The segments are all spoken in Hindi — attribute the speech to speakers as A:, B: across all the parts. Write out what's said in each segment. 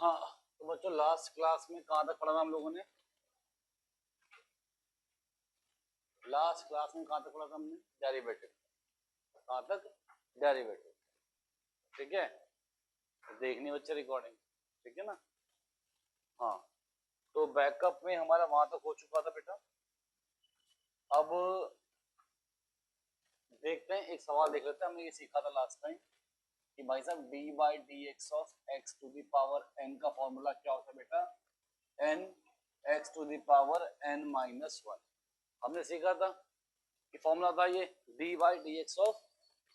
A: हाँ, तो बच्चों लास्ट क्लास में कहाँ तक पढ़ा था हम लोगों ने? लास्ट क्लास में कहाँ तक पढ़ा था हमने? डेरिवेटिव। कहाँ तक? डेरिवेटिव। ठीक है, तो देखनी बच्चे रिकॉर्डिंग। ठीक है ना? हाँ, तो बैकअप में हमारा वहां तक हो चुका था बेटा। अब देखते हैं, एक सवाल देख लेते हैं। हमने ये सीखा था लास्ट टाइम कि भाई साहब d by d x of x to the power n का फॉर्मूला क्या होता है बेटा? N x to the power n minus one. हमने सीखा था कि फॉर्मूला था ये d by d x of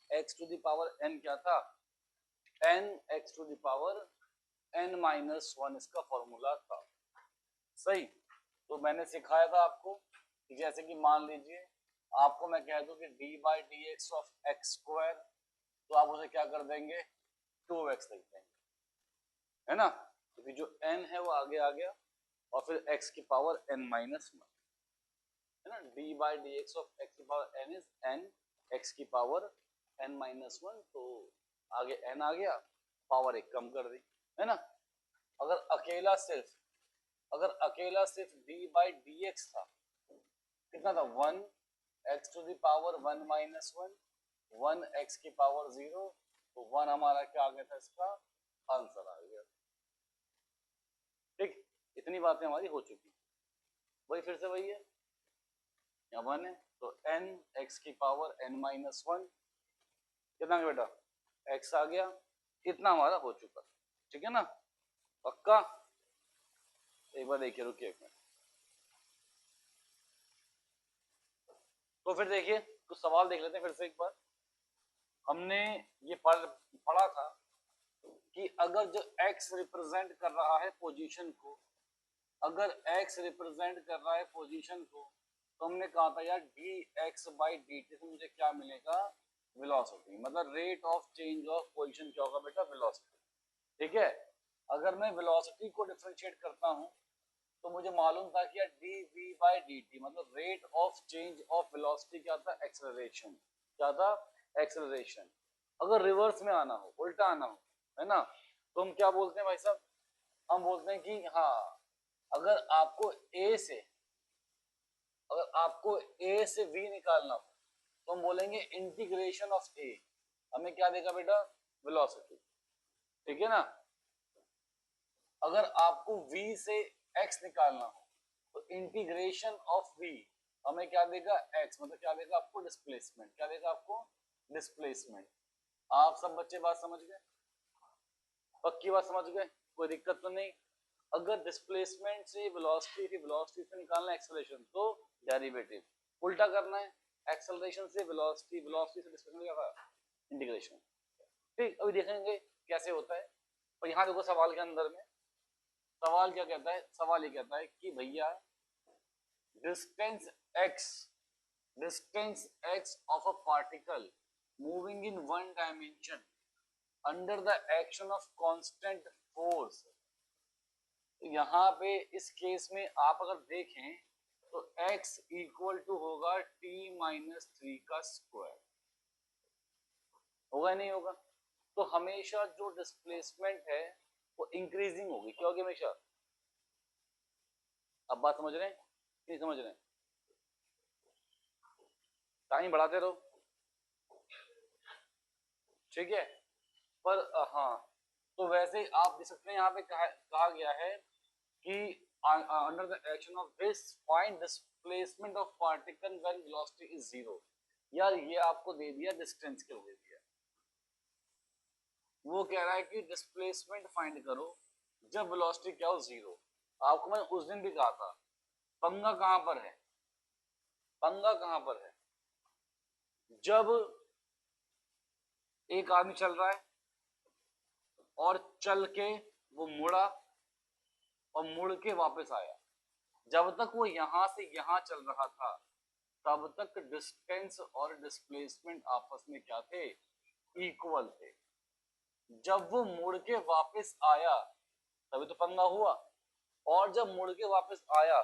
A: x to the power n क्या था? N x to the power n minus one इसका फॉर्मूला था। सही। तो मैंने सिखाया था आपको कि जैसे कि मान लीजिए आपको मैं कह दूं कि D by d x of x square, तो आप उसे क्या कर देंगे? 2x लिख देंगे, है ना? क्योंकि जो n है वो आगे आ गया और फिर x की पावर n माइनस वन, है ना? D by d x of x की power n is n x की पावर n माइनस वन। तो आगे n आ गया, पावर एक कम कर दी, है ना? अगर अकेला सिर्फ डी बाई डी एक्स था, कितना था? One x to the power one minus one, one x की पावर जीरो, तो वन हमारा क्या आ गया था? इसका आंसर आ गया। ठीक, इतनी बातें हमारी हो चुकी। वही फिर से वही है, यहाँ वन है तो एन एक्स की पावर एन माइनस वन, कितना बेटा? एक्स आ गया। इतना हमारा हो चुका। ठीक है ना? पक्का? एक बार देखिए, रुकिए एक मिनट। तो फिर देखिए, कुछ सवाल देख लेते हैं फिर से एक बार। हमने ये पढ़ा था कि अगर जो x रिप्रेजेंट कर रहा है पोजीशन को, अगर x रिप्रेजेंट कर रहा है पोजीशन को, तो हमने कहा था यार D x by d T से मुझे क्या मिलेगा? वेलोसिटी, मतलब rate of change of position क्या होगा बेटा? वेलोसिटी। ठीक है, अगर मैं वेलोसिटी को डिफरेंशिएट करता हूं तो मुझे मालूम था कि यार d v by d t मतलब rate of change of velocity क्या था? एक्सेलरेशन। क्या था? एक्सेलरेशन। अगर रिवर्स में आना हो, उल्टा आना हो, है ना, तो हम क्या बोलते हैं भाई साहब? हम बोलते हैं कि हाँ, अगर आपको ए से वी निकालना हो तो हम बोलेंगे इंटीग्रेशन ऑफ ए। हमें क्या देगा बेटा? वेलोसिटी। ठीक है ना? अगर आपको v से x निकालना हो तो इंटीग्रेशन ऑफ v हमें क्या देगा? x, मतलब क्या देगा आपको? डिस्प्लेसमेंट। क्या देगा आपको? डिस्प्लेसमेंट। आप सब बच्चे बात समझ गए? पक्की बात समझ गए? कोई दिक्कत तो नहीं? अगर डिस्प्लेसमेंट से वेलोसिटी थी, वेलोसिटी से निकालना एक्सेलरेशन, तो डेरिवेटिव। उल्टा करना है, एक्सेलरेशन से वेलोसिटी, वेलोसिटी से डिस्प्लेसमेंट, क्या? इंटीग्रेशन। ठीक, अभी देखेंगे कैसे होता है। और यहाँ देखो सवाल के अंदर में सवाल क्या कहता है? सवाल ये कहता है कि भैया distance x of a particle moving in one dimension under the action of constant force। यहाँ पे इस केस में आप अगर देखें तो x इक्वल टू होगा t माइनस थ्री का स्क्वायर। होगा नहीं होगा? तो हमेशा जो डिस्प्लेसमेंट है वो इंक्रीजिंग होगी। क्या होगी हमेशा? अब बात समझ रहे हैं कि नहीं समझ रहे हैं? टाइम बढ़ाते रहो, ठीक है? पर हाँ, तो वैसे आप देख सकते हैं यहाँ पे कहा गया है कि under the action of this find displacement of particle when velocity is zero. यार ये आपको दे दिया, डिस्टेंस के दे दिया। वो कह रहा है कि डिस्प्लेसमेंट फाइंड करो जब वेलोसिटी क्या हो? जीरो। आपको मैंने उस दिन भी कहा था, पंगा कहां पर है? पंगा कहां पर है? जब एक आदमी चल रहा है और चल के वो मुड़ा और मुड़ के वापस आया, जब तक वो यहां से यहां चल रहा था तब तक डिस्टेंस और डिस्प्लेसमेंट आपस में क्या थे? इक्वल थे। जब वो मुड़ के वापस आया तभी तो पंगा हुआ, और जब मुड़ के वापस आया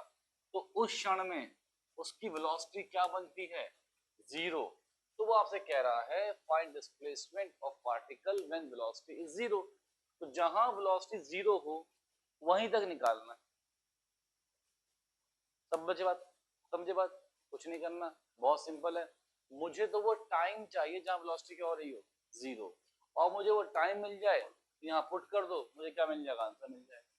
A: तो उस क्षण में उसकी वेलोसिटी क्या बनती है? जीरो। तो वो आपसे कह रहा है find displacement of particle when velocity is zero. तो जहां वेलोसिटी जीरो हो वहीं तक निकालना। सब बचे बात, समझे बात, कुछ नहीं करना, बहुत सिंपल है। मुझे तो वो टाइम चाहिए जहां वेलोसिटी क्या हो रही हो, जीरो, और मुझे वो टाइम मिल जाए, यहाँ पुट कर दो, मुझे क्या मिल जाएगा, आंसर मिल जाएगा।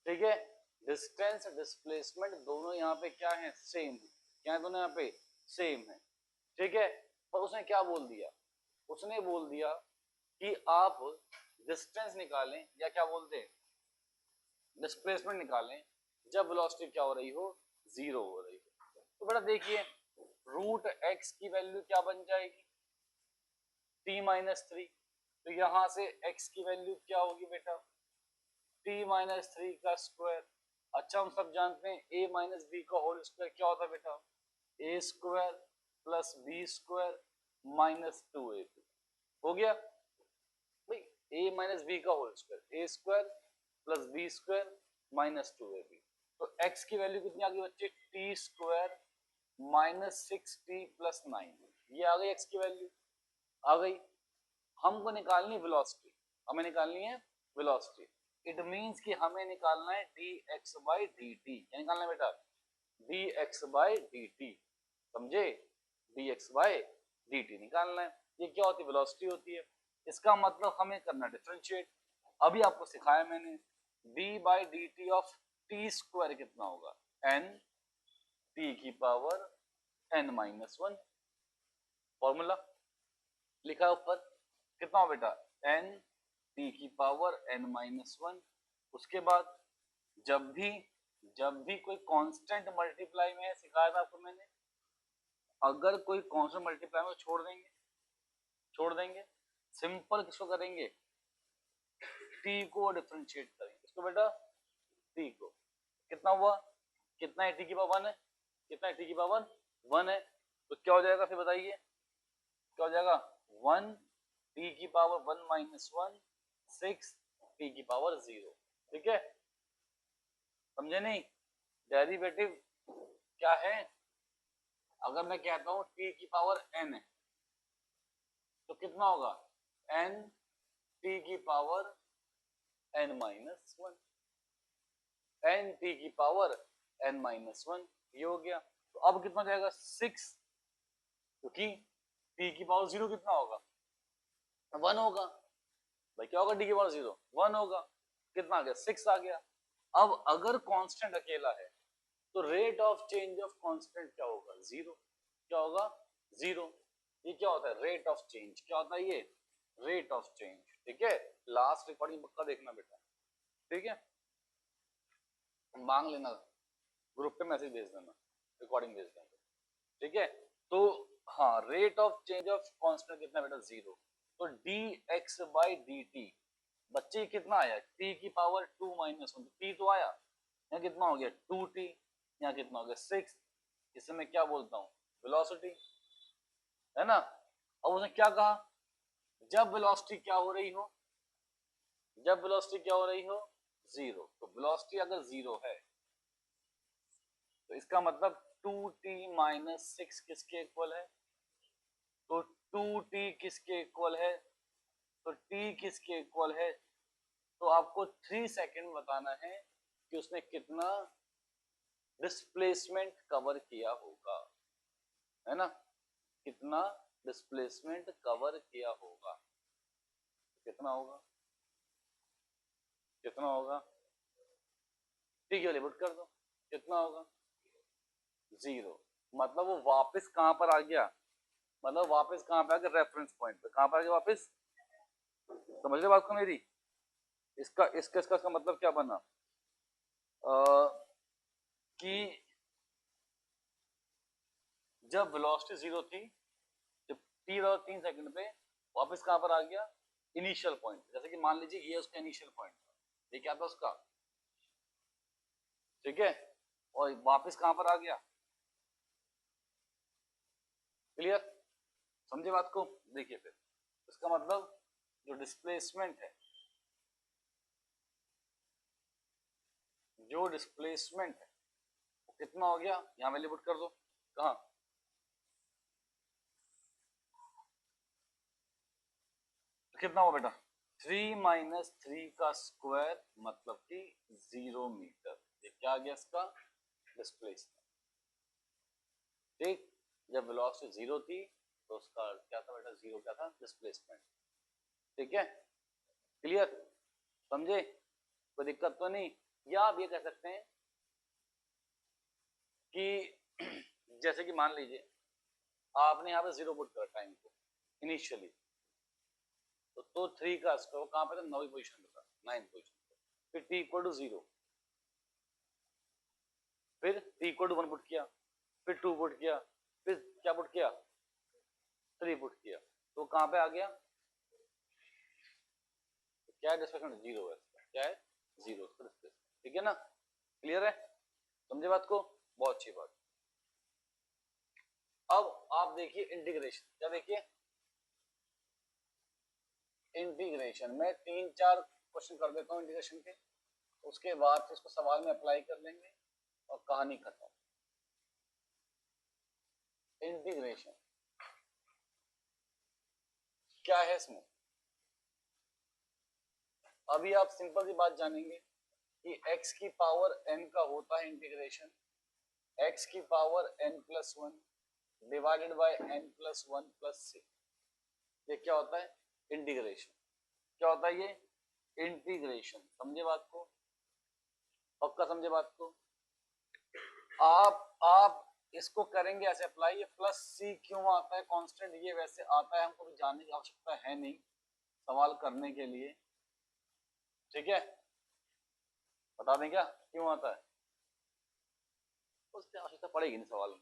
A: ठीक है, डिस्टेंस डिस्प्लेसमेंट दोनों यहाँ पे क्या है, सेम है। क्या है दोनों यहाँ पे, सेम है। ठीक है, पर उसने क्या बोल दिया, उसने बोल दिया कि आप डिस्टेंस निकालें, या क्या बोलते हैं, डिस्प्लेसमेंट निकालें जब वेलोसिटी क्या हो रही हो, जीरो हो रही हो। तो बेटा देखिए, रूट एक्स की वैल्यू क्या बन जाएगी, t माइनस थ्री। तो यहां से x की वैल्यू क्या होगी बेटा, t माइनस थ्री का स्क्वायर। अच्छा हम सब जानते हैं a माइनस बी का होल स्क्वायर क्या होता है बेटा, a square plus b square minus two a b. हो गया भाई, a माइनस बी का whole square, a square plus b square minus two a b. तो x की वैल्यू कितनी आ गई बच्चे, t square minus six t plus nine. ये आ गई x की वैल्यू, आ गई। हमको निकालनी है वेलोसिटी, हमें निकालनी है वेलोसिटी। इट मींस कि हमें निकालना है dx by dt। क्या निकालना है बेटा, dx by dt, समझे, dx by dt निकालना है। ये क्या होती है, वेलोसिटी होती है। इसका मतलब हमें करना डिफरेंशिएट। अभी आपको सिखाया मैंने, d by dt of t square कितना होगा, n t की power n minus one. Formula लिखा है ऊपर, कितना हो बेटा, n t की पावर n माइनस वन। उसके बाद जब भी कोई कांस्टेंट मल्टीप्लाई में है, सिखाया था आपको मैंने, अगर कोई कांस्टेंट मल्टीप्लाई में छोड़ देंगे, सिंपल किसको करेंगे, t को डिफरेंशिएट करेंगे। इसको बेटा t को, कितना हुआ, कितना है, t की पावर वन है, कितना है, t की पावर वन है। तो क्या हो जाएगा फिर बताइए, क्या हो जाएगा, वन t की power one minus one, six t की पावर जीरो। ठीक है, समझे नहीं, डेरिवेटिव क्या है, अगर मैं कहता हूं t की पावर n है तो कितना होगा, n t की power n minus one, n t की पावर n माइनस वन, ये हो गया। तो अब कितना जाएगा, सिक्स, क्योंकि t की पावर जीरो कितना होगा, वन होगा। भाई क्या होगा, t की पावर जीरो वन होगा, कितना आ गया, सिक्स आ गया। अब अगर कांस्टेंट अकेला है तो rate of change of constant क्या होगा, जीरो। क्या होगा, जीरो। ये क्या होता है, रेट ऑफ चेंज, क्या होता है ये, रेट ऑफ चेंज। ठीक है, लास्ट रिकॉर्डिंग पक्का देखना बेटा, ठीक है, मांग लेना, ग्रुप पे मैसेज भेज देना, रिकॉर्डिंग भेज देना, ठीक है। तो हाँ, rate of change of constant कितना बेटा, जीरो। तो dx बाई dt बच्चे कितना आया, t की power two minus one, t तो आया, यहाँ कितना हो गया, टू टी, यहाँ कितना हो गया, सिक्स। इसे मैं क्या बोलता हूँ, वेलोसिटी, है ना। अब उसने क्या कहा, जब वेलोसिटी क्या हो रही हो, जब वेलोसिटी क्या हो रही हो, जीरो। तो वेलोसिटी अगर जीरो है तो इसका मतलब टू टी माइनस सिक्स किसके इक्वल है, तो टू टी किसके इक्वल है, तो t किसके इक्वल है, तो आपको 3 सेकंड बताना है कि उसने कितना डिस्प्लेसमेंट कवर किया होगा, है ना, कितना डिस्प्लेसमेंट कवर किया होगा, कितना होगा, कितना होगा, ठीक है, लिमिट कर दो, कितना होगा, जीरो। मतलब वो वापस कहां पर आ गया, मतलब वापस कहां पे आ गया, रेफरेंस पॉइंट पे, कहां पर आ गया वापस, समझ रहे बात को मेरी। इसका मतलब क्या बना, कि जब वेलोसिटी जीरो थी, जब टी 3 सेकंड पे, वापस कहां पर आ गया, इनिशियल पॉइंट। जैसे कि मान लीजिए ये उसका इनिशियल पॉइंट था, ये क्या था उसका, ठीक है, और वापस कहां पर आ गया, क्लियर, समझे बात को। देखिए फिर इसका मतलब जो डिस्प्लेसमेंट है, जो डिस्प्लेसमेंट है वो कितना हो गया, यहां वैल्यू पुट कर दो, कहा, कितना हो बेटा, 3 माइनस 3 का स्क्वायर मतलब कि 0 मीटर। ये क्या आ गया इसका डिस्प्लेसमेंट। ठीक, जब वेलोसिटी 0 थी तो उसका क्या था बेटा, 0 क्या था, डिस्प्लेसमेंट। ठीक है, क्लियर, समझे, कोई दिक्कत तो नहीं। या आप ये कह सकते हैं कि जैसे कि मान लीजिए आपने यहाँ पे 0 पुट करा टाइम को इनिशियली, तो 3 का स्क्वायर कहाँ पे था, 9वीं पोजीशन पे था, 9th पोजीशन पे। फिर t इक्वल टू 0, फिर t इक्वल टू 1 पुट किया, फिर 2 पुट किया, फिर क्या पुट किया, 3 पुट किया, तो कहाँ पे आ गया, क्या है डिस्प्लेसमेंट, 0 है, क्या है, 0 डिस्प्लेसमेंट। ठीक है ना, क्लियर है, समझे बात को, बहुत अच्छी बात। अब आप देखिए इंटीग्रेशन, क्या देखिए, इंटीग्रेशन में 3-4 क्वेश्चन कर देता हूँ इंटीग्रेशन के, उसके बाद फिर इसको सवाल में अप्लाई कर लेंगे और कहानी खत्म। इंटीग्रेशन क्या है इसमें, अभी आप सिंपल सी बात जानेंगे कि x की पावर n का होता है इंटीग्रेशन, x की power n+1 divided by n+1 plus c। ये क्या होता है, इंटीग्रेशन। क्या होता है ये, इंटीग्रेशन। समझे बात को, पक्का समझे बात को। आप इसको करेंगे ऐसे अप्लाई, ये प्लस सी क्यों आता है कांस्टेंट, ये वैसे आता है, हमको भी जानने की आवश्यकता है नहीं सवाल करने के लिए। ठीक है, बता दें क्या क्यों आता है, उसकी आवश्यकता पड़ेगी नहीं सवाल में।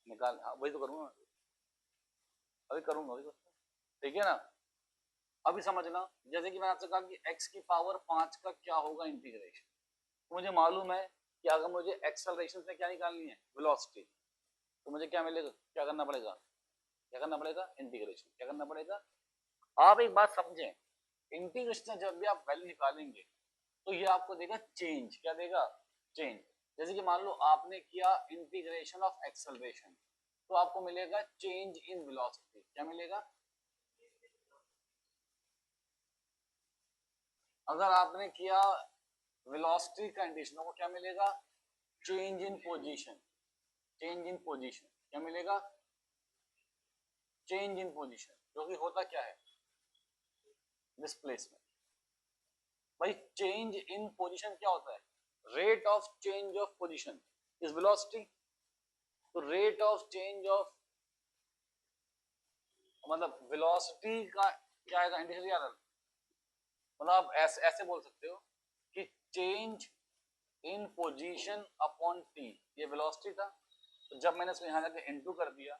A: निकाल, हाँ वही तो करूंगा, अभी करूंगा, अभी करूंगा। ठीक है ना, अभी समझना, जैसे कि मैंने आपसे कहा कि x की पावर 5 का क्या होगा इंटीग्रेशन, तो मुझे मालूम है कि अगर मुझे एक्सेलरेशन से क्या निकालनी है, वेलोसिटी, तो मुझे क्या मिलेगा, क्या करना पड़ेगा, क्या करना पड़ेगा, इंटीग्रेशन। क्या करना पड़ेगा, आप एक बात समझें, इंटीग्रेशन जब भी आप वैल्यू निकालेंगे तो ये आपको देगा चेंज, क्या देगा, चेंज। जैसे कि मान लो आपने किया इंटीग्रेशन ऑफ एक्सेलरेशन, तो आपको मिलेगा चेंज इन वेलोसिटी। क्या मिलेगा, अगर आपने किया वेलोसिटी कंडीशन को क्या मिलेगा, change in position. Change in position क्या मिलेगा, चेंज इन पोजीशन, जो कि होता क्या है, डिस्प्लेसमेंट। भाई चेंज इन पोजीशन क्या होता है, rate of change of position is velocity. तो रेट ऑफ चेंज ऑफ मतलब वेलोसिटी का क्या आएगा, इंटीग्रल याद, मतलब आप ऐसे बोल सकते हो कि change in position upon T, ये वेलोसिटी था, तो जब मैंने इसको यहां जाके इनटू कर दिया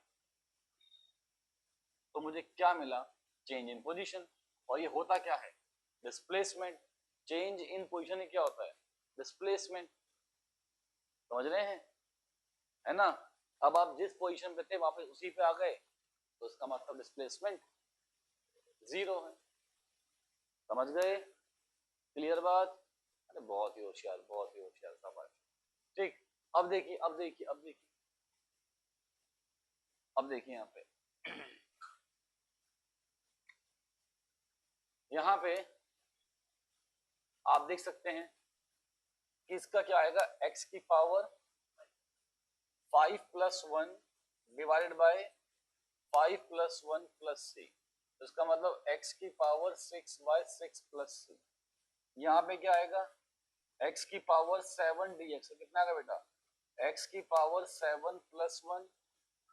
A: तो मुझे क्या मिला, चेंज इन पोजीशन। और ये होता क्या है, डिस्प्लेसमेंट। चेंज इन पोजीशन क्या होता है, डिस्प्लेसमेंट। समझ रहे हैं, है ना। अब आप जिस पोजीशन पे थे वापस उसी पे आ गए, तो इसका मतलब डिस्प्लेसमेंट 0 है। समझ गए, क्लियर बात, अरे बहुत ही होशियार, बहुत ही होशियार सवाल। ठीक, अब देखिए, अब देखिए, अब देखिए, अब देखिए यहाँ पे यहाँ पे आप देख सकते हैं कि इसका क्या आएगा, x की power 5 plus 1 divided by 5 plus 1 plus c। इसका मतलब x की पावर 6 बाय 6 प्लस c। यहाँ पे क्या आएगा, x की पावर 7 dx, कितना आएगा बेटा, x की पावर 7 प्लस 1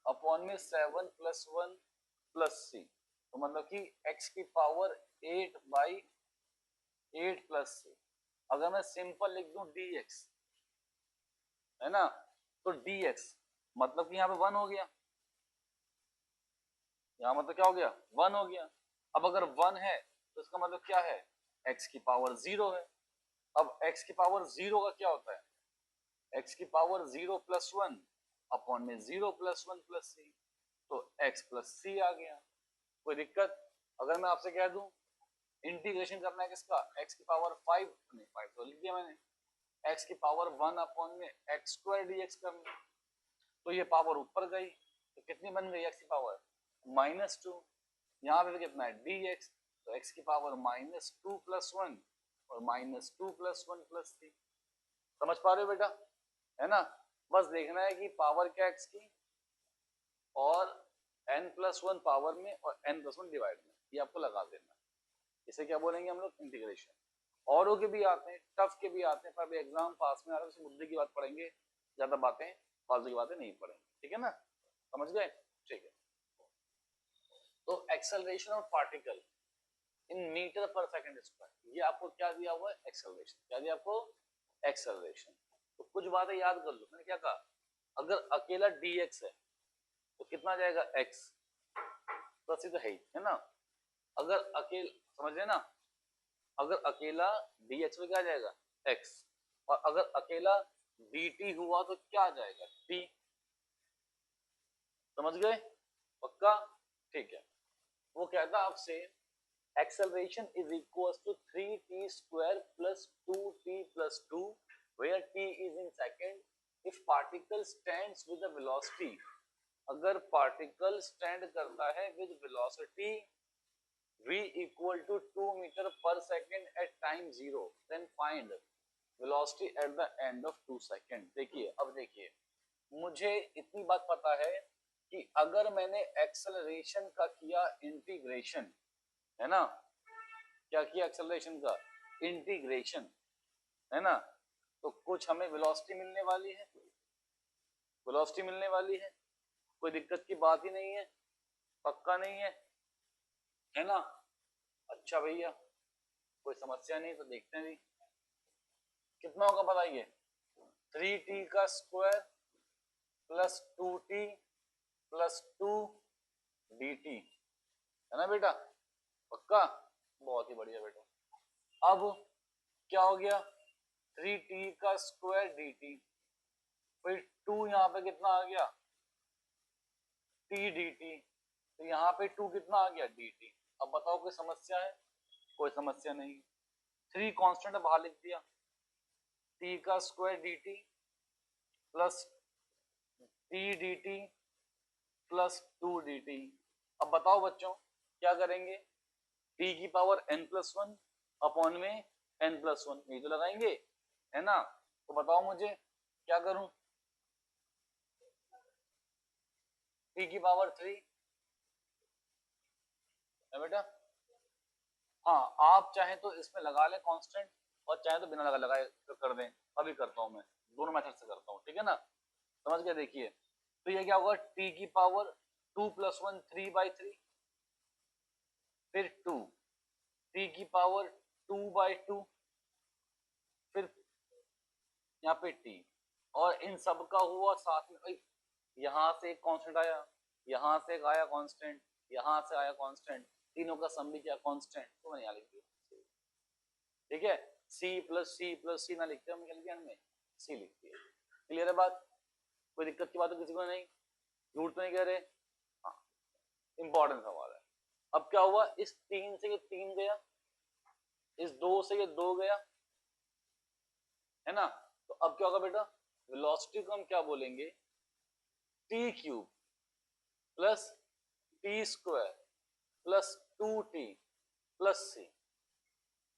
A: अपॉन में 7 प्लस 1 प्लस c। तो मतलब कि x की पावर 8 बाई 8 प्लस c। अगर मैं सिंपल लिख दूं dx, है ना, तो dx मतलब कि यहाँ पे 1 हो गया, यहाँ मतलब क्या हो गया, 1 हो गया। अब अगर 1 है तो इसका मतलब क्या है, x की पावर 0 है। अब x की पावर 0 का क्या होता है, x की पावर 0 प्लस 1 अपॉन में 0 प्लस 1 प्लस c, तो x प्लस c आ गया। कोई दिक्कत, अगर मैं आपसे कह दूं इंटीग्रेशन करना है किसका, x की पावर 5, नहीं 5 तो लिख दिया मैंने, x की पावर 1 अपॉन में x स्क्वायर dx करना, तो ये पावर ऊपर गई, कितनी बन गई x की पावर -2, यहाँ पे कितना है dx, तो x की पावर -2 + 1 और -2 + 1 + 3। समझ पा रहे हो बेटा, है ना। बस देखना है कि पावर क्या x की और n+1 पावर में और n+1 डिवाइड में, ये आपको लगा देना। इसे क्या बोलेंगे हम लोग, इंटीग्रेशन। औरों के भी आते हैं, टफ के भी आते हैं, पर अभी एग्जाम पास में आ रहा है तो मुद्दे की बात पढ़ेंगे, ज्यादा बातें फालतू की बातें नहीं पढ़ेंगे, ठीक है ना, समझ गए, ठीक है। तो acceleration of particle in meter पर सेकंड स्क्वायर, ये आपको क्या दिया हुआ है, एक्सेलरेशन। क्या दिया आपको, एक्सेलरेशन। तो कुछ बातें याद कर लो, मैंने क्या कहा, अगर अकेला dx है तो कितना जाएगा x, बस ये तो है ना। अगर अकेला, समझ रहे ना, अगर अकेला dx में क्या जाएगा x, और अगर अकेला dt हुआ तो क्या जाएगा t, समझ गए, पक्का, ठीक है। वो कहता आपसे acceleration is equals to 3t square plus 2t plus 2 where t is in second if particle stands with the velocity, अगर पार्टिकल स्टैंड करता है with velocity v equal to 2 meter per second at time 0 then find velocity at the end of 2 second। देखिए अब देखिए, मुझे इतनी बात पता है कि अगर मैंने एक्सेलरेशन का किया इंटीग्रेशन, है ना, क्या किया एक्सेलरेशन का इंटीग्रेशन, है ना, तो कुछ हमें वेलोसिटी मिलने वाली है, वेलोसिटी मिलने वाली है, कोई दिक्कत की बात ही नहीं है, पक्का नहीं है ना। अच्छा भैया, कोई समस्या नहीं, तो देखते हैं भी कितना होगा, बताइए 3t का square plus 2t plus 2 dt, है ना बेटा, पक्का, बहुत ही बढ़िया बेटा। अब क्या हो गया, 3t का स्क्वायर dt, फिर 2 यहाँ पे कितना आ गया t dt, तो यहाँ पे 2 कितना आ गया dt। अब बताओ कोई समस्या है, कोई समस्या नहीं। 3 कांस्टेंट बाहर लिख दिया, t का square dt plus t dt plus 2 dt। अब बताओ बच्चों क्या करेंगे, t की पावर n+1 अपॉन में n+1, ये तो लगाएंगे, है ना। तो बताओ मुझे क्या करूं, t की पावर 3 है बेटा, हाँ आप चाहे तो इसमें लगा लें कांस्टेंट और चाहे तो बिना लगाए कर दें, अभी करता हूं मैं, दोनों मेथड से करता हूं, ठीक है ना, समझ गए। देखिए तो ये क्या होगा, t की पावर 2 + 1 3/3, फिर 2 t की पावर 2/2, फिर यहाँ पे t, और इन सब का हुआ साथ में, यहाँ से एक कांस्टेंट आया, यहाँ से एक आया कांस्टेंट, यहाँ से आया कांस्टेंट, तीनों का सम भी क्या कांस्टेंट, तो मैंने यहाँ लिख दिया, ठीक है। c + c + c ना लिखते हम क्या लिखते में c लिखते हैं, क्लियर है बात, कोई दिक्कत की बात तो किसी को नहीं, झूठ तो नहीं कह रहे, हाँ इंपॉर्टेंट सवाल है। अब क्या हुआ, इस 3 से ये 3 गया, इस 2 से ये 2 गया, है ना। तो अब क्या होगा बेटा, वेलोसिटी को हम क्या बोलेंगे, t³ plus t² plus 2t plus c।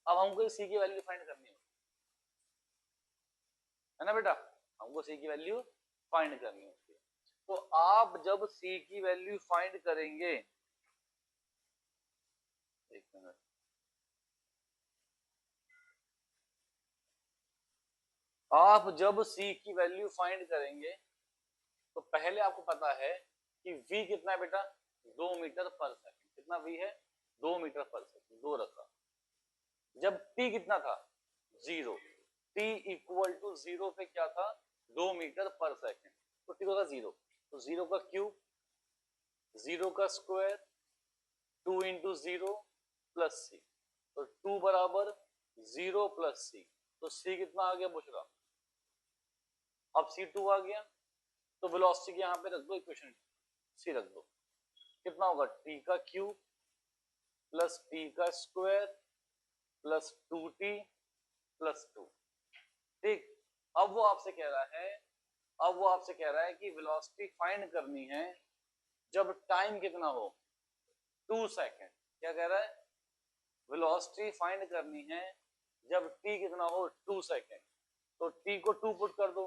A: अब हमको c की वैल्यू फाइंड करनी है ना बेटा, हमको c की वैल्यू फाइंड करनी होती है। तो आप जब c की वैल्यू फाइंड करेंगे, एक मिनट, आप जब c की वैल्यू फाइंड करेंगे तो पहले आपको पता है कि v कितना है बेटा, 2 मीटर पर सेकंड, कितना v है, 2 मीटर पर सेकंड, 2 रखा। जब t कितना था 0, t = 0 पे क्या था, 2 मीटर पर सेकंड, तो t होगा 0, तो 0 का क्यूब, 0 का स्क्वायर, 2 × 0 प्लस c, तो 2 बराबर 0 प्लस c, तो c कितना आ गया बुशरा, अब c2 आ गया, तो वेलोसिटी यहाँ पे रख दो, इक्वेशन c रख दो, कितना होगा t का क्यूब प्लस t का स्क्वायर प्लस 2t प्लस 2, ठीक। अब वो आपसे कह रहा है, अब वो आपसे कह रहा है कि वेलोसिटी फाइंड करनी है जब टाइम कितना हो 2 सेकेंड। क्या कह रहा है, वेलोसिटी फाइंड करनी है जब t कितना हो 2 सेकेंड। तो t को 2 पुट कर दो,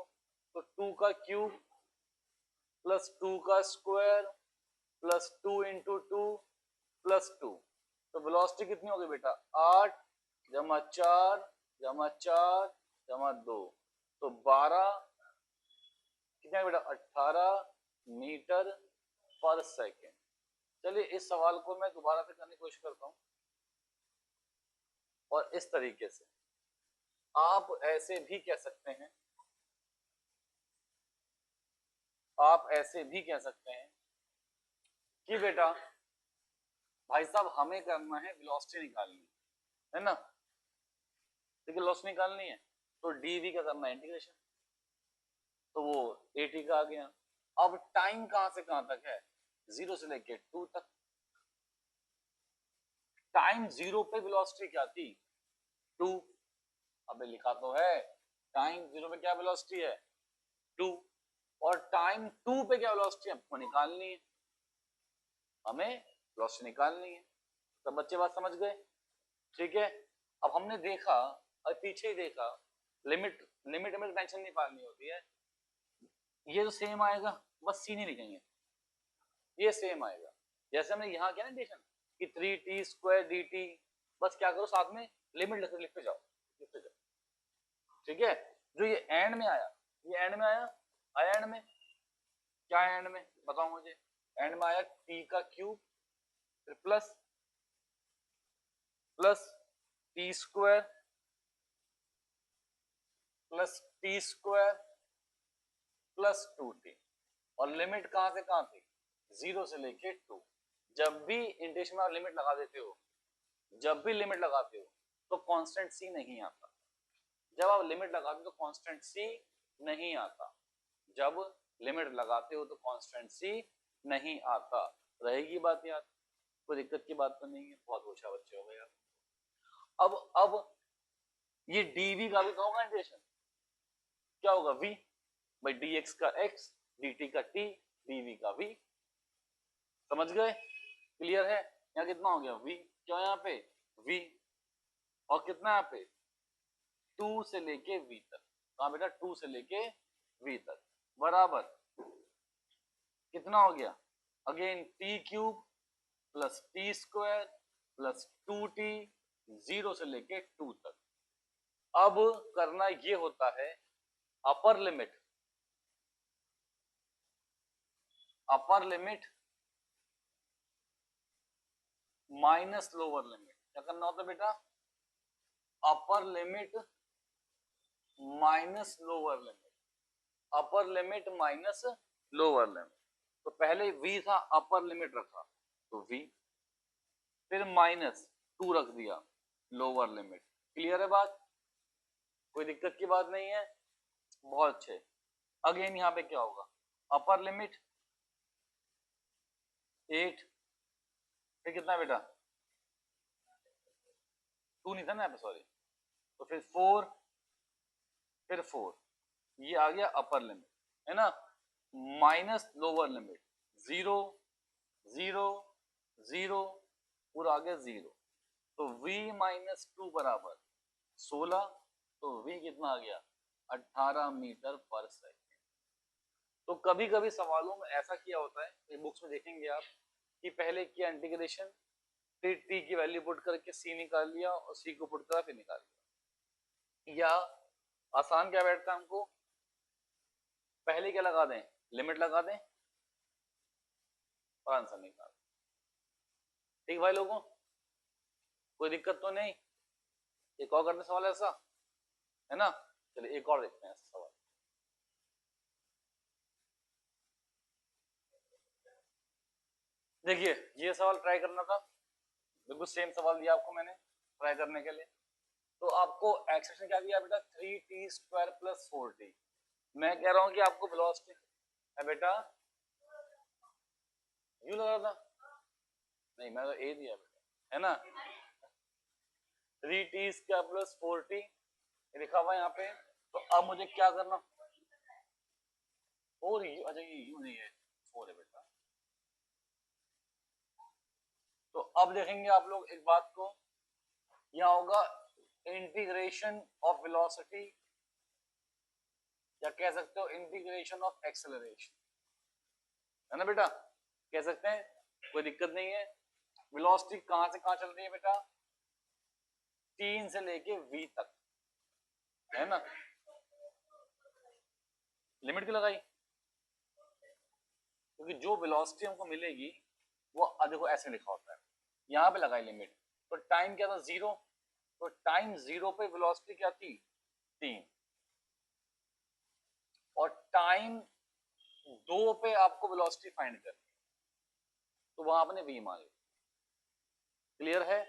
A: तो 2 का क्यूब प्लस 2 का स्क्वायर प्लस 2 इंटू 2 प्लस 2। तो वेलोसिटी कितनी होगी बेटा 8 जमा 4 जमा 4 जमा 2, तो 12 कितना बेटा 18 मीटर पर सेकेंड। चलिए इस सवाल को मैं दोबारा से करने की कोशिश करता हूं, और इस तरीके से आप ऐसे भी कह सकते हैं, आप ऐसे भी कह सकते हैं कि बेटा भाई साहब हमें करना है वेलोसिटी निकालनी है ना, ठीक है, वेलोसिटी निकालनी है तो डीवी का करना है इंटीग्रेशन, तो वो एटी का आ गया। अब टाइम कहां से कहां तक है 0 से लेके 2 तक। टाइम 0 पे वेलोसिटी क्या थी 2, अबे लिखा तो है टाइम 0 पे क्या वेलोसिटी है 2, और टाइम 2 पे क्या वेलोसिटी हमको निकालनी है, हमें वेलोसिटी निकालनी है। सब बच्चे बात समझ गए, ठीक है। अब हमने देखा और पीछे ही देखा, लिमिट लिमिट में टेंशन नहीं पालनी होती है, ये तो सेम आएगा, बस सी नहीं लिखेंगे, ये सेम आएगा। जैसे हमने यहाँ किया ना इंटीग्रेशन कि 3t स्क्वायर dt, बस क्या करो साथ में लिमिट लिखते जाओ, लिखते जाओ, ठीक है। जो ये एंड में आया, ये एंड में आया एंड में, क्या एंड में बताओ मुझे, एंड में आया t का क्यूब फिर plus plus T square plus T square plus 2t, और लिमिट कहां से कहां थी 0 से लेके 2। जब भी इंटीग्रेशन में आप लिमिट लगा देते हो, जब भी लिमिट लगाते हो तो कांस्टेंट सी नहीं आता, जब आप लिमिट लगाते हो तो कांस्टेंट सी नहीं आता, जब लिमिट लगाते हो तो कांस्टेंट सी नहीं आता। रहेगी बात याद, कोई दिक्कत की बात तो नहीं है, बहुत होशियार बच्चे हो गए यार। अब ये dv का भी तो होगा इंटीग्रेशन, क्या होगा v भाई dx का x dt का t dv का v, समझ गए, क्लियर है। यहाँ कितना हो गया v, क्या यहाँ पे v, और कितना यहाँ पे 2 से लेके v तक, कहा बेटा 2 से लेके v तक, बराबर कितना हो गया again t cube plus T square plus 2t 0 से लेके 2 तक। अब करना ये होता है अपर लिमिट, अपर लिमिट माइनस लोअर लिमिट। क्या करना होता है बेटा, अपर लिमिट माइनस लोअर लिमिट, अपर लिमिट माइनस लोअर लिमिट। तो पहले v था, अपर लिमिट रखा तो v, फिर माइनस 2 रख दिया लोअर लिमिट। क्लियर है बात, कोई दिक्कत की बात नहीं है, बहुत अच्छे। अगेन यहाँ पे क्या होगा अपर लिमिट 8, फिर कितना बेटा 2 नहीं था ना यहाँ पे, सॉरी, तो फिर 4, फिर 4, ये आ गया अपर लिमिट है ना, माइनस लोअर लिमिट 0 0 0 पूरा आ गया 0, तो v माइनस 2 बराबर 16, तो v कितना आ गया 18 मीटर पर सेकेंड। तो कभी कभी सवालों में ऐसा किया होता है, ये बुक्स में देखेंगे आप कि पहले किया इंटीग्रेशन, फिर t की वैल्यू पुट करके c निकाल लिया और c को पुट करा फिर निकाल लिया, या आसान क्या बैठता है हमको पहले क्या लगा दें लिमिट लगा दें और आंसर निकाल। ठीक भाई लोगों, कोई दिक्कत तो नहीं, एक और करने सवाल ऐसा है ना, चलिए एक और देखते हैं ऐसा सवाल। देखिए ये सवाल ट्राई करना था, बिल्कुल सेम सवाल दिया आपको मैंने ट्राई करने के लिए। तो आपको एक्सप्रेशन क्या दिया बेटा 3t स्क्वायर प्लस 4t, मैं कह रहा हूं कि आपको वेलोसिटी है बेटा, यू लगा था नहीं, मैं तो ए दिया बेटा है ना, 3t स्क्वायर प्लस 4t लिखा हुआ यहाँ पे। तो अब मुझे क्या करना, और यू, अच्छा ये यू नहीं है 4 है बेटा, अब देखेंगे आप लोग एक बात को, यहाँ होगा इंटीग्रेशन ऑफ वेलोसिटी, या कह सकते हो इंटीग्रेशन ऑफ एक्सेलरेशन, है ना बेटा, कह सकते हैं, कोई दिक्कत नहीं है। वेलोसिटी कहां से कहां चल रही है बेटा, 3 से लेके v तक, है ना। लिमिट क्यों लगाई, क्योंकि जो वेलोसिटी हमको मिलेगी वो देखो ऐसे लिखा होता है, यहाँ पे लगाई लिमिट, तो टाइम क्या था 0, तो टाइम 0 पे वेलोसिटी क्या थी 3, और टाइम 2 पे आपको वेलोसिटी फाइंड करनी, तो वहां आपने v मान ली। क्लियर है।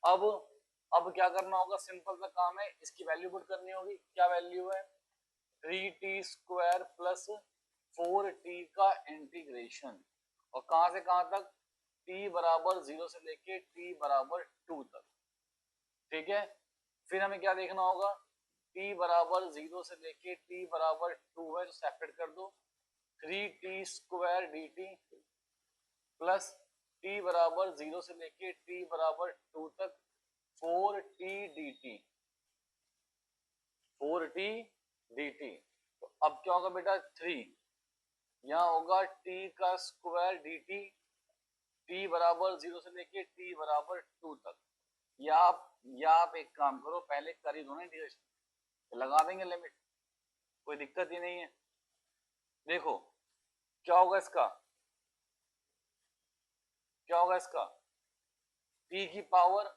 A: अब क्या करना होगा, सिंपल सा काम है, इसकी वैल्यू पुट करनी होगी। क्या वैल्यू है, 3t² प्लस 4t का इंटीग्रेशन, और कहां से कहां तक, t बराबर 0 से लेके t बराबर 2 तक। ठीक है, फिर हमें क्या देखना होगा, t बराबर 0 से लेके t बराबर 2 है, तो सेपरेट कर दो, 3t² dt प्लस t बराबर 0 से लेके t बराबर 2 तक 4t dt, 4t dt। तो अब क्या होगा बेटा 3, यहाँ होगा t का स्क्वायर dt, t बराबर 0 से लेके t बराबर 2 तक। या आप एक काम करो, पहले कर ही दो ना इंटीग्रेशन, तो लगा देंगे लिमिट, कोई दिक्कत ही नहीं है। देखो क्या होगा इसका, क्या होगा इसका, t की power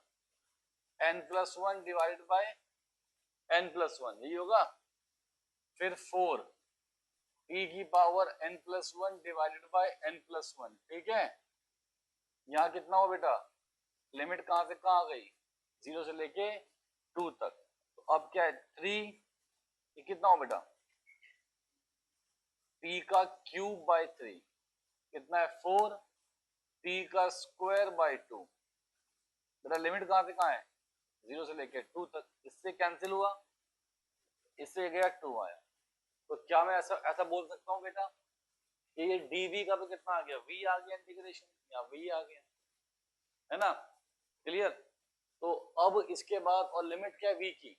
A: n+1 divided by n+1, यही होगा। फिर 4 t की power n+1 divided by n+1, ठीक है। यहाँ कितना हो बेटा, लिमिट कहां से कहां आ गई, 0 से लेके 2 तक, तो अब क्या है 3, ये कितना हो बेटा, t का क्यूब बाय 3 कितना है 4, t का स्क्वायर बाय 2, बेटा लिमिट कहां से कहां है, 0 से लेके 2 तक, इससे कैंसिल हुआ, इससे गया 2 आया, तो क्या मैं ऐसा बोल सकता हूँ बेटा कि ये dv का तो कितना आ गया, v आ गया इंटीग्रेशन, या v आ गया, है ना। क्लियर। तो अब इसके बाद, और लिमिट क्या है v की,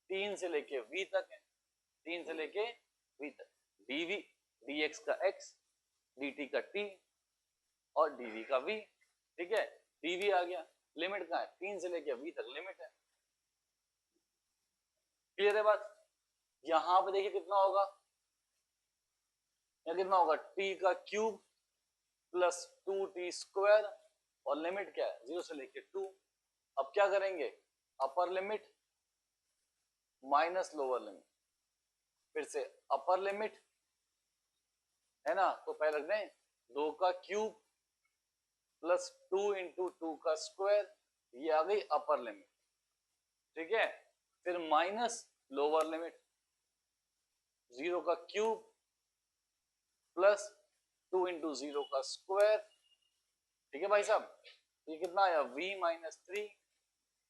A: 3 से लेके v तक है, 3 से लेके v तक, dv dx का x, dt का t, और dv का v, ठीक है। dv आ गया, लिमिट कहाँ है, 3 से लेके v तक लिमिट है। क्लियर है बात। यहां पे देखिए कितना होगा, या कितना होगा, t का क्यूब प्लस 2t², और लिमिट क्या है 0 से लेके 2। अब क्या करेंगे, अपर लिमिट माइनस लोअर लिमिट, फिर से अपर लिमिट, है ना, तो पहले रख दें 2 का क्यूब प्लस 2 इंटू 2 का स्क्वायर, ये आ गई अपर लिमिट, ठीक है। फिर माइनस लोअर लिमिट, 0 का क्यूब प्लस 2 इंटू 0 का स्क्वायर, ठीक है भाई साहब। ये कितना आया v माइनस 3,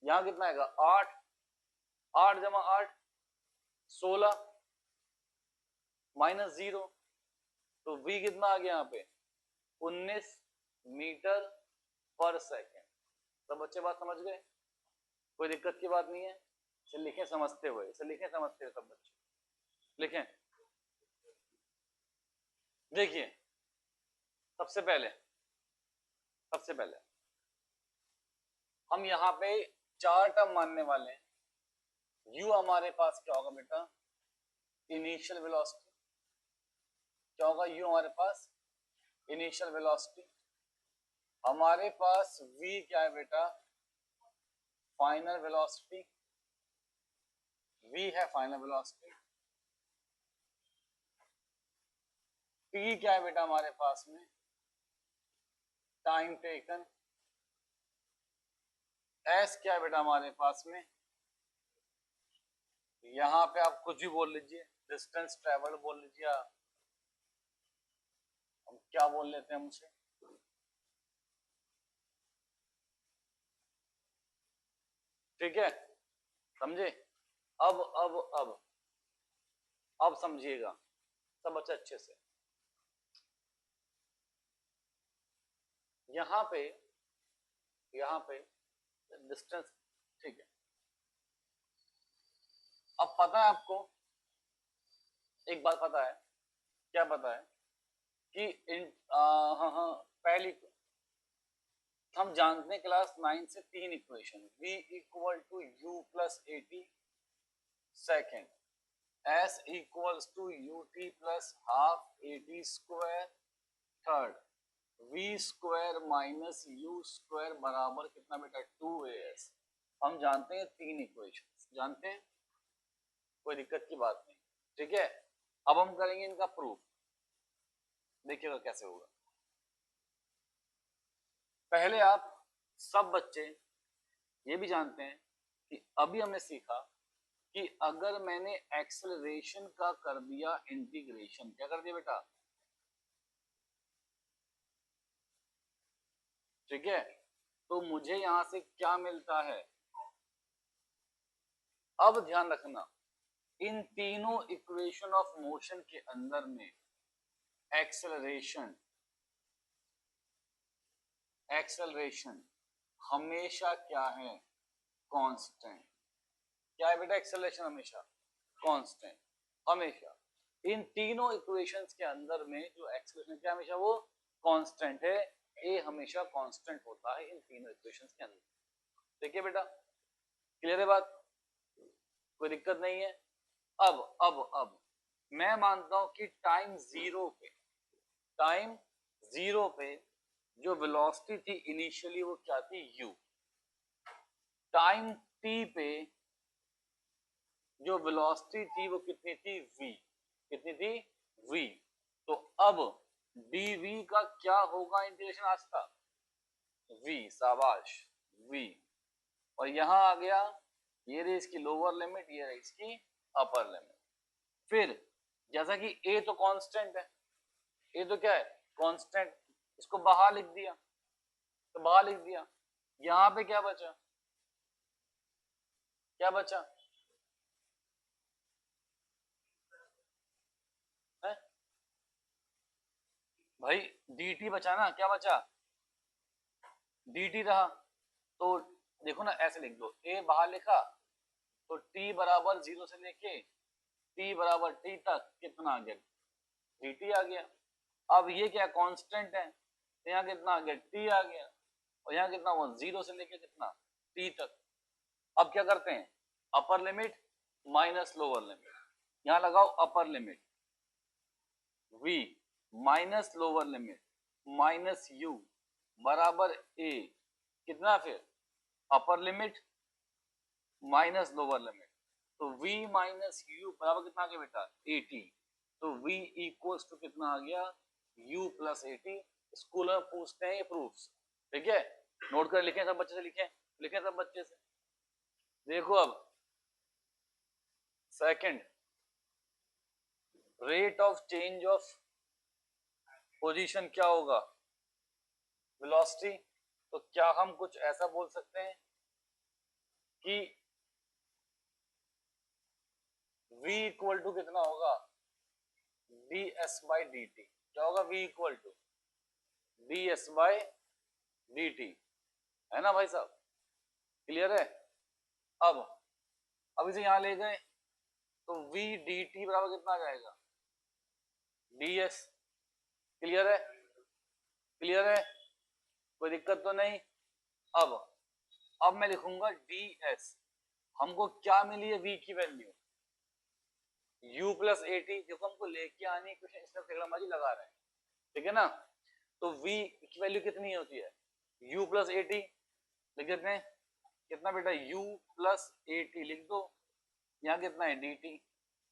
A: यहां कितना आएगा 8, 8 जमा 8 16 माइनस 0, तो v कितना आ गया यहाँ पे 19 मीटर पर सेकेंड। सब बच्चे बात समझ गए, कोई दिक्कत की बात नहीं है। इसे लिखें समझते हुए, इसे लिखें समझते हुए सब बच्चे लिखें। देखिए सबसे पहले हम यहाँ पे 4 टर्म मानने वाले हैं। u हमारे पास क्या होगा बेटा, इनिशियल वेलोसिटी, क्या होगा u हमारे पास, इनिशियल वेलोसिटी। हमारे पास v क्या है बेटा, फाइनल वेलोसिटी, v है फाइनल वेलोसिटी। t क्या है बेटा हमारे पास में, टाइम टेकन। s क्या है बेटा हमारे पास में, यहाँ पे आप कुछ भी बोल लीजिए, डिस्टेंस ट्रेवल बोल लीजिए, हम क्या बोल लेते हैं मुझसे, ठीक है, समझे। अब समझिएगा सब बच्चे अच्छे से। यहाँ पे यहाँ पे डिस्टेंस, ठीक है। अब पता है आपको एक बात पता है, क्या पता है कि हाँ हाँ पहली हम जानते हैं क्लास 9 से 3 equation, v equal to u plus a t second, s equals to u t plus half a t square third, v square minus u square बराबर कितना बेटा 2as। हम जानते हैं 3 इक्वेशन, जानते हैं, कोई दिक्कत की बात नहीं, ठीक है। अब हम करेंगे इनका प्रूफ, देखिएगा कैसे होगा। पहले आप सब बच्चे ये भी जानते हैं कि अभी हमने सीखा कि अगर मैंने एक्सेलरेशन का कर दिया इंटीग्रेशन, क्या कर दिया बेटा, ठीक है, तो मुझे यहां से क्या मिलता है। अब ध्यान रखना, इन तीनों इक्वेशन ऑफ मोशन के अंदर में एक्सेलरेशन एक्सेलरेशन हमेशा क्या है, कांस्टेंट। क्या है बेटा, एक्सेलरेशन हमेशा कांस्टेंट, हमेशा इन तीनों इक्वेशंस के अंदर में जो एक्सेलरेशन क्या हमेशा वो कांस्टेंट है, ए हमेशा कांस्टेंट होता है इन तीनों इक्वेशंस के अंदर। ठीक है बेटा, क्लियर है बात, कोई दिक्कत नहीं है। अब मैं मानता हूं कि टाइम जीरो पे जो वेलोसिटी थी इनिशियली वो क्या थी, u। टाइम t पे जो वेलोसिटी थी वो कितनी थी, v। कितनी थी, v। तो अब dv का क्या होगा इंटीग्रेशन आज का, v, शाबाश v। और यहां आ गया, ये रही इसकी लोअर लिमिट, ये रही इसकी अपर लिमिट। फिर जैसा कि a तो कांस्टेंट है, a तो क्या है कांस्टेंट, इसको बाहर लिख दिया, तो बाहर लिख दिया। यहां पे क्या बचा, क्या बचा है भाई, dt बचा ना, क्या बचा, dt रहा। तो देखो ना, ऐसे लिख दो, a बाहर लिखा तो t बराबर 0 से लेके t बराबर t तक कितना आ गया, dt आ गया। अब ये क्या कांस्टेंट है, तो यहाँ कितना आ गया, t आ गया, और यहाँ कितना हुआ, 0 से लेके कितना, t तक। अब क्या करते हैं, अपर लिमिट माइनस लोअर लिमिट, यहाँ लगाओ upper limit v minus lower limit minus u बराबर a, कितना, फिर अपर लिमिट माइनस लोअर लिमिट, तो v माइनस u बराबर कितना आ गया बेटा, 80। तो v इक्वल्स टू कितना आ गया, u प्लस 80। स्कूल में पूछते हैं ये प्रूफ्स, ठीक है, नोट कर लिखें सब बच्चे से, लिखें सब बच्चे से। देखो अब second, rate of change of position क्या होगा, वेलोसिटी। तो क्या हम कुछ ऐसा बोल सकते हैं कि v इक्वल टू कितना होगा, ds बाई डी टी। क्या होगा, v equal to ds by d t, है ना भाई साहब, क्लियर है। अब इसे यहां ले गए तो v dt बराबर कितना आ जाएगा, ds। क्लियर है, क्लियर है, कोई दिक्कत तो नहीं। अब मैं लिखूंगा ds, हमको क्या मिली है v की value, u plus a T. देखो हमको लेके आनी क्वेश्चन, इस तरफ टेक्नोलॉजी लगा रहे हैं, ठीक है ना। तो v की वैल्यू कितनी होती है, u प्लस ए टी लिख देते हैं, कितना बेटा, u प्लस ए टी लिख दो, यहाँ कितना है dt।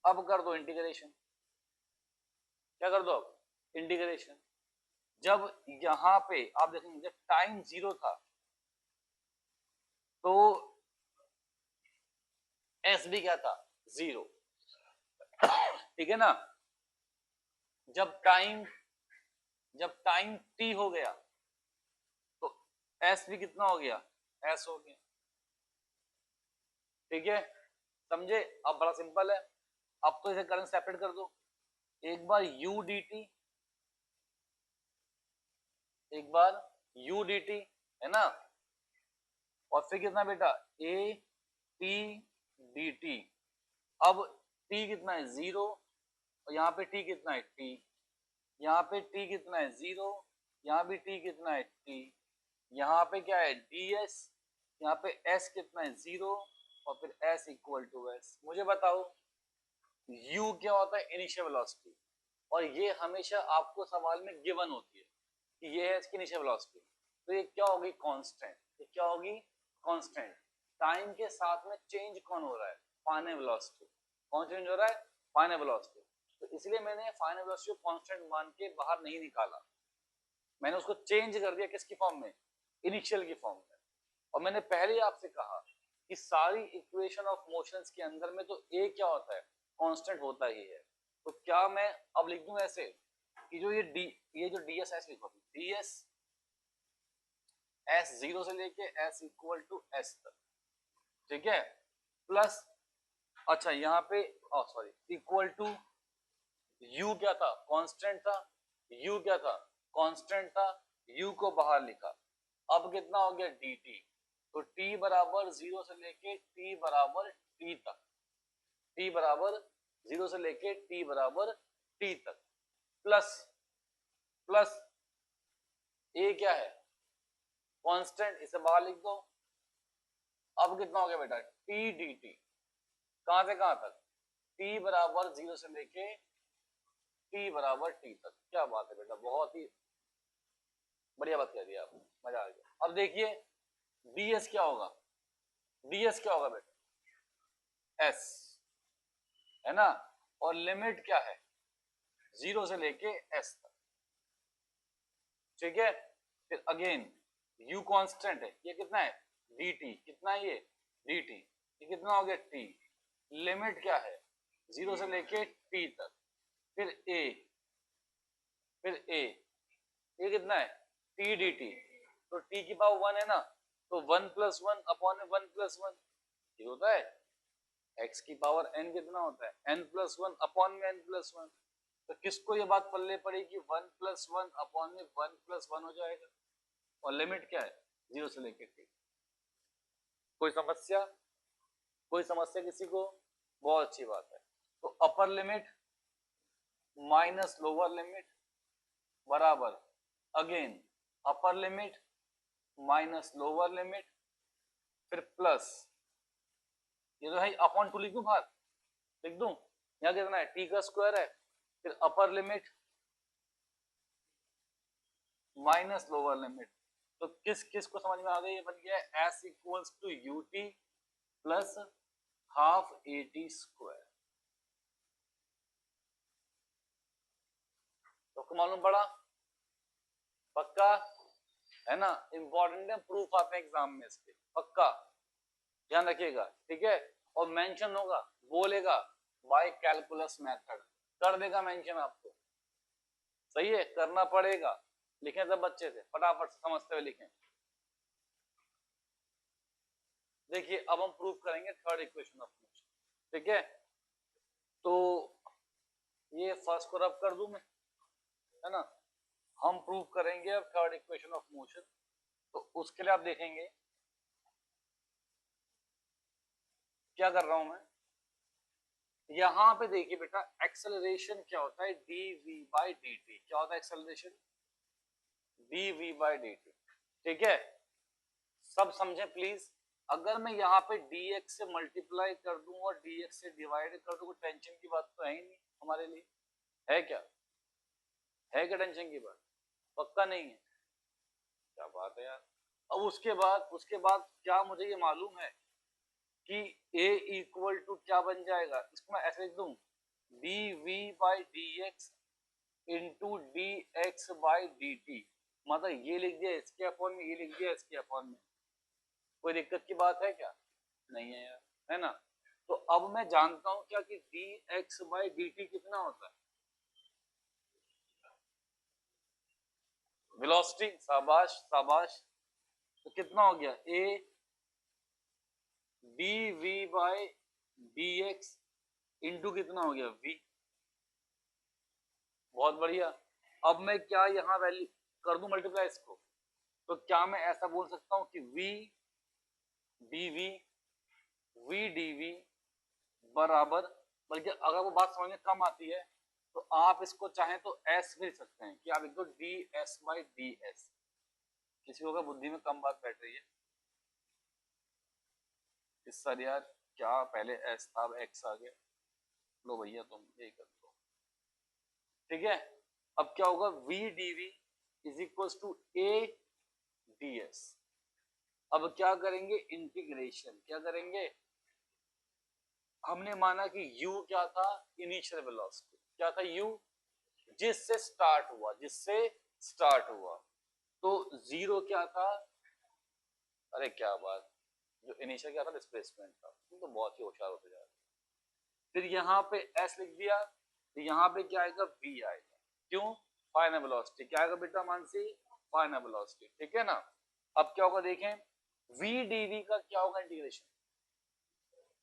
A: अब कर दो इंटीग्रेशन, क्या कर दो अब, इंटीग्रेशन। जब यहाँ पे आप देखेंगे जब टाइम 0 था तो s भी क्या था, 0, ठीक है ना। जब टाइम t हो गया तो s भी कितना हो गया, s हो गया, ठीक है, समझे। अब बड़ा सिंपल है, अब तो इसे करंट सेपरेट कर दो, एक बार u dt, एक बार u dt, है ना, और फिर कितना बेटा ए टी डी टी। अब t कितना है 0 और यहाँ पे t कितना है t, यहाँ पे t कितना है 0, यहाँ भी t कितना है t, यहाँ पे क्या है ds, यहाँ पे s कितना है 0 और फिर s इक्वल टू s। मुझे बताओ u क्या होता है इनिशियल वेलोसिटी, और ये हमेशा आपको सवाल में गिवन होती है कि ये है इसकी इनिशियल वेलोसिटी, तो ये क्या होगी कांस्टेंट, ये क्या होगी कांस्टेंट। टाइम के साथ में चेंज कौन हो रहा है फाइनल वेलोसिटी, कौन चेंज हो रहा है फाइनल वेलोसिटी। तो इसलिए मैंने फाइनल वेलोसिटी को कांस्टेंट मान के बाहर नहीं निकाला, मैंने उसको चेंज कर दिया किसकी फॉर्म में इनिशियल की फॉर्म में। और मैंने पहले आपसे कहा कि सारी इक्वेशन ऑफ मोशंस के अंदर में तो ए क्या होता है कांस्टेंट होता ही है। तो क्या मैं अब लिख दूं ऐसे कि जो ये जो डी एस लिखो डी एस 0 से लेके एस इक्वल टू एस तक, ठीक है, प्लस अच्छा यहाँ पे सॉरी इक्वल टू u क्या था कांस्टेंट था, u क्या था कांस्टेंट था, u को बाहर लिखा। अब कितना हो गया dt, तो t बराबर 0 से लेके t बराबर t तक, t बराबर 0 से लेके t बराबर t तक, प्लस प्लस a क्या है कांस्टेंट, इसे बाहर लिख दो। अब कितना हो गया बेटा t dt, कहां से कहां तक t बराबर 0 से लेके t बराबर t तक। क्या बात है बेटा, बहुत ही बढ़िया बात कह दी आप, मजा आ गया। अब देखिए ds क्या होगा, ds क्या होगा बेटा s, है ना, और लिमिट क्या है 0 से लेके s तक, ठीक है। फिर अगेन u कांस्टेंट है, ये कितना है dt, कितना है ये dt, ये कितना हो गया t, लिमिट क्या है 0 से लेके t तक, फिर a कितना है t dt, तो t की पावर 1 है ना, तो 1 प्लस 1 अपॉन 1 प्लस 1 ये होता है, x की पावर n कितना होता है n प्लस 1 अपॉन में n प्लस 1। तो किसको ये बात पल्ले पड़ेगी 1 प्लस 1 अपॉन में 1 प्लस 1 हो जाएगा, और लिमिट क्या है 0 से लेके t। कोई समस्या, कोई समस्या किसी को, बहुत अच्छी बात है। तो upper limit minus lower limit बराबर again upper limit minus lower limit, फिर प्लस ये तो है अपॉन 2 लिख दूं बाहर, लिख दूं, यहाँ कितना है t का स्क्वायर है, फिर अपर लिमिट माइनस लोअर लिमिट। तो किस किस को समझ में आ गई, ये बन गया s equals to u t plus half a t square. तो मालूम पड़ा, पक्का है ना, इंपॉर्टेंट है, प्रूफ आते हैं एग्जाम में इसके, पक्का ध्यान रखिएगा, ठीक है। और मेंशन होगा, बोलेगा बाय कैलकुलस मेथड, कर देगा मेंशन आपको, सही है, करना पड़ेगा, लिखें सब बच्चे से फटाफट से समझते हुए लिखें। देखिए अब हम प्रूफ करेंगे थर्ड इक्वेशन ऑफ मोशन, ठीक है। तो ये फर्स्ट को रब कर दूं मैं, है ना, हम प्रूफ करेंगे अब थर्ड इक्वेशन ऑफ मोशन। तो उसके लिए आप देखेंगे क्या कर रहा हूं मैं, यहां पे देखिए बेटा एक्सेलरेशन क्या होता है dv बाई dt, क्या होता है एक्सेलरेशन dv बाई dt, ठीक है, सब समझे प्लीज। अगर मैं यहाँ पे dx से मल्टीप्लाई कर दूं और dx से डिवाइड कर दूं, टेंशन की बात तो है ही नहीं हमारे लिए, है क्या, है क्या टेंशन की बात, पक्का नहीं है, क्या बात है यार। अब उसके बाद क्या मुझे ये मालूम है कि a इक्वल टू क्या बन जाएगा, इसको मैं ऐसे लिख दूं dv by dx into dx by dt, मतलब ये लिख दिया इसके अपॉन में, ये लिख दिया इसके अपॉन में, कोई दिक्कत की बात है क्या, नहीं है यार, है ना। तो अब मैं जानता हूं क्या कि dx बाई dt कितना होता है वेलोसिटी, शाबाश शाबाश, तो कितना हो गया a dv by dx into कितना हो गया v, बहुत बढ़िया। अब मैं क्या यहाँ वैल्यू कर दूं मल्टीप्लाई इसको, तो क्या मैं ऐसा बोल सकता हूँ कि v dv v dv बराबर, बल्कि अगर वो बात समझ में कम आती है तो आप इसको चाहें तो s भी लिख सकते हैं कि आप लिख दो ds बाई ds। किसी को अगर बुद्धि में कम बात बैठ रही है इस सर यार क्या पहले s था अब x आ गया, लो भैया तुम यही कर दो, ठीक है। अब क्या होगा v dv is equal to a ds। अब क्या करेंगे इंटीग्रेशन, क्या करेंगे, हमने माना कि u क्या था इनिशियल वेलोसिटी, क्या था u जिससे स्टार्ट हुआ, जिससे स्टार्ट हुआ, तो जीरो क्या था, अरे क्या बात, जो इनिशियल क्या था डिस्प्लेसमेंट था, तो बहुत ही होशियार होते जा रहे। फिर यहाँ पे s लिख दिया, तो यहाँ पे क्या आएगा v आएगा, क्यों, फाइनल वेलोसिटी क्या आएगा बेटा मानसी, फाइनल वेलोसिटी, ठीक है ना। अब क्या होगा देखें, v dv का क्या होगा integration,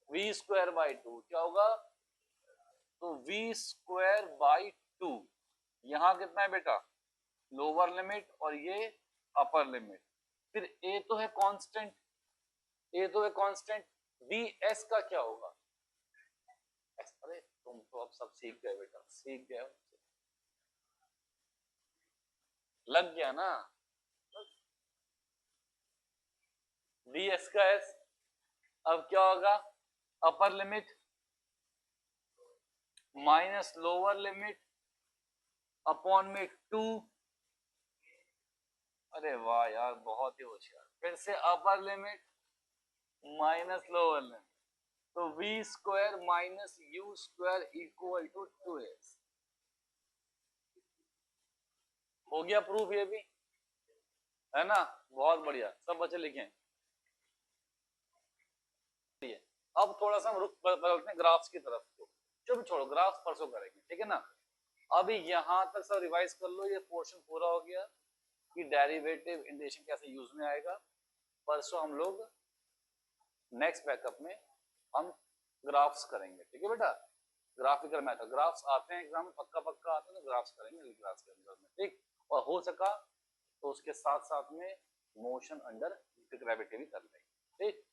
A: v square by two क्या होगा, तो v स्क्वायर बाई टू, यहाँ कितना है बेटा लोअर लिमिट और ये अपर लिमिट, फिर a तो है कांस्टेंट, a तो है कांस्टेंट, ds का क्या होगा, अरे तुम तो अब सब सीख गए बेटा, सीख गए, लग गया ना, ds का s, अब क्या होगा upper limit minus lower limit upon में टू, अरे वाह यार बहुत ही होशियार, फिर से upper limit minus lower limit, तो v square minus u square equal to 2s, हो गया प्रूफ ये भी, है ना, बहुत बढ़िया, सब बच्चे लिखें। अब थोड़ा सा हम रुख बदलते हैं ग्राफ्स की तरफ को, चलो छोड़ो ग्राफ्स परसों करेंगे, ठीक है ना। अभी यहाँ तक सब रिवाइज कर लो, ये पोर्शन पूरा हो गया कि डेरिवेटिव इंटीग्रेशन कैसे यूज में आएगा। परसों हम लोग नेक्स्ट बैकअप में हम ग्राफ्स करेंगे, ठीक है बेटा, ग्राफिकल मेथड, ग्राफ्स आते हैं एग्जाम में, पक्का पक्का आते हैं तो ग्राफ्स करेंगे क्लास के अंदर में, ठीक, और हो सका तो उसके साथ साथ में मोशन अंडर ग्रेविटी भी कर लेंगे, ठीक।